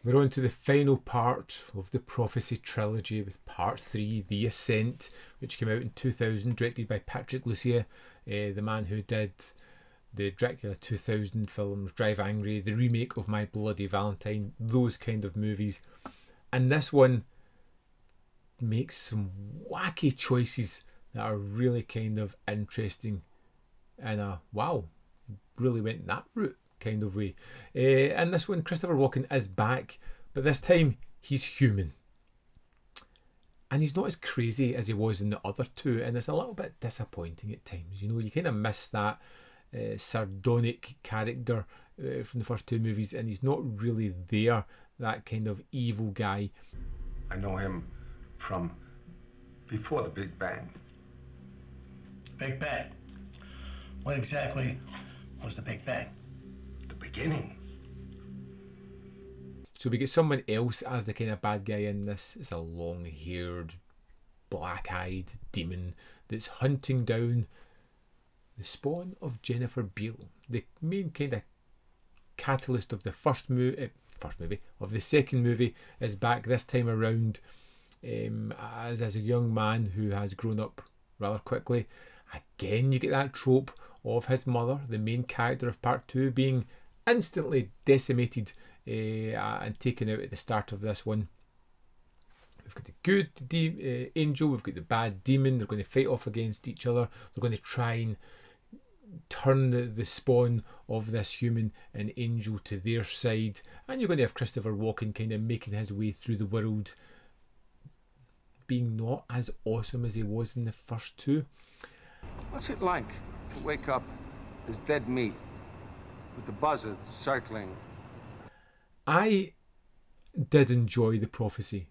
We're on to the final part of the Prophecy trilogy with part 3, The Ascent, which came out in 2000, directed by Patrick Lussier, the man who did the Dracula 2000 films, Drive Angry, the remake of My Bloody Valentine, those kind of movies. And this one makes some wacky choices that are really kind of interesting and wow, really went that route kind of way. And this one, Christopher Walken is back, but this time he's human. And he's not as crazy as he was in the other two, and it's a little bit disappointing at times. You know, you kind of miss that sardonic character from the first two movies, and he's not really there, that kind of evil guy. I know him from before the Big Bang. Big Bang? What exactly was the Big Bang? The beginning. So we get someone else as the kind of bad guy in this. It's a long-haired, black-eyed demon that's hunting down the spawn of Jennifer Beal, the main kind of catalyst of the first movie, of the second movie, is back this time around as a young man who has grown up rather quickly. Again, you get that trope of his mother, the main character of part 2, being instantly decimated and taken out at the start of this one. We've got the good angel, we've got the bad demon. They're going to fight off against each other. They're going to try and turn the spawn of this human and angel to their side. And you're going to have Christopher Walken kind of making his way through the world, being not as awesome as he was in the first two. What's it like to wake up as dead meat with the buzzards circling? I did enjoy The Prophecy.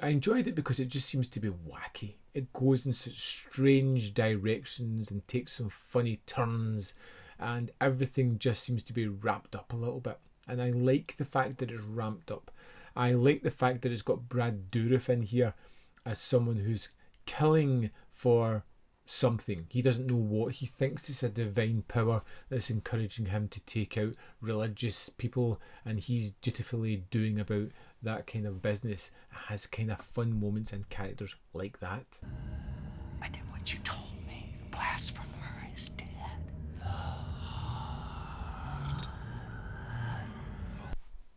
I enjoyed it because it just seems to be wacky. It goes in such strange directions and takes some funny turns, and everything just seems to be wrapped up a little bit. And I like the fact that it's ramped up. I like the fact that it's got Brad Dourif in here as someone who's killing for something. He doesn't know what. He thinks it's a divine power that's encouraging him to take out religious people, and he's dutifully doing about that kind of business. It has kind of fun moments and characters like that. I did what you told me. The blasphemer is dead.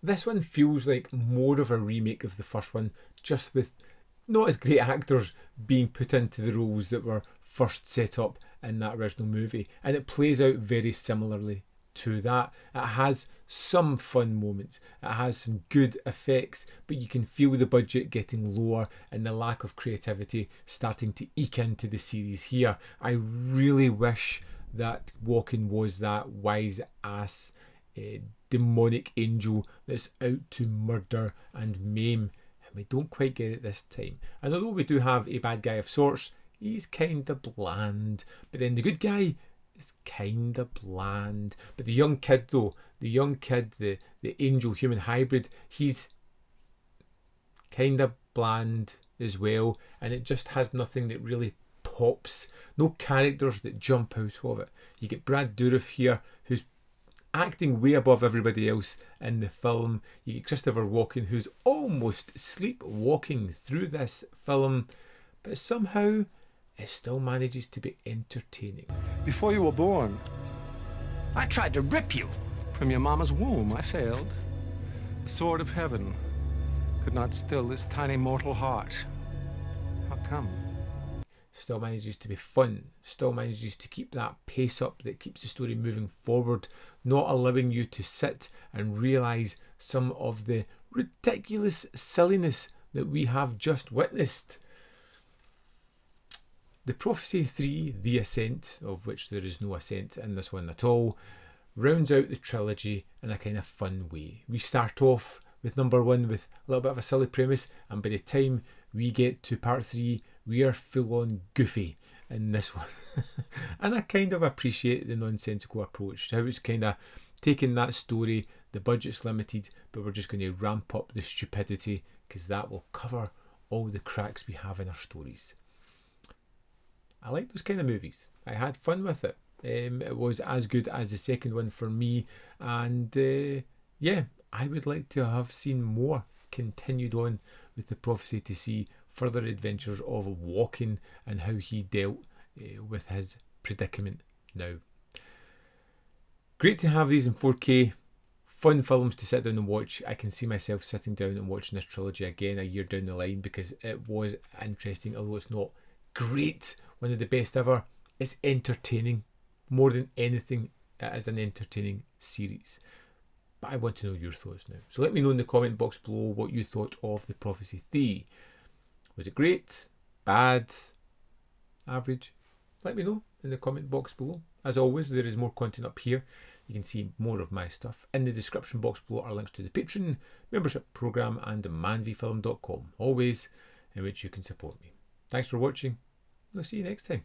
This one feels like more of a remake of the first one, just with not as great actors being put into the roles that were first set up in that original movie, and it plays out very similarly to that. It has some fun moments, it has some good effects, but you can feel the budget getting lower and the lack of creativity starting to eke into the series here. I really wish that Walken was that wise ass demonic angel that's out to murder and maim. We don't quite get it this time. And although we do have a bad guy of sorts, he's kind of bland. But then the good guy is kind of bland. But the young kid though, the angel human hybrid, he's kind of bland as well. And it just has nothing that really pops. No characters that jump out of it. You get Brad Dourif here, who's acting way above everybody else in the film. You get Christopher Walken, who's almost sleepwalking through this film, but somehow it still manages to be entertaining. Before you were born, I tried to rip you. from your mama's womb, I failed. The sword of heaven could not still this tiny mortal heart. How come? Still manages to be fun, still manages to keep that pace up that keeps the story moving forward, not allowing you to sit and realise some of the ridiculous silliness that we have just witnessed. The Prophecy 3, The Ascent, of which there is no ascent in this one at all, rounds out the trilogy in a kind of fun way. We start off with number 1 with a little bit of a silly premise, and by the time we get to part 3, we are full on goofy in this one. And I kind of appreciate the nonsensical approach, how it's kind of taking that story, the budget's limited, but we're just going to ramp up the stupidity because that will cover all the cracks we have in our stories. I like those kind of movies. I had fun with it. It was as good as the second one for me, and yeah, I would like to have seen more continued on with the prophecy to see further adventures of walking and how he dealt with his predicament now. Great to have these in 4K. Fun films to sit down and watch. I can see myself sitting down and watching this trilogy again a year down the line because it was interesting, although it's not great, one of the best ever. It's entertaining. More than anything, it is an entertaining series. But I want to know your thoughts now. So let me know in the comment box below what you thought of The Prophecy 3. Was it great? Bad? Average? Let me know in the comment box below. As always, there is more content up here. You can see more of my stuff. In the description box below are links to the Patreon, membership programme and manvfilm.com, always in which you can support me. Thanks for watching. I'll see you next time.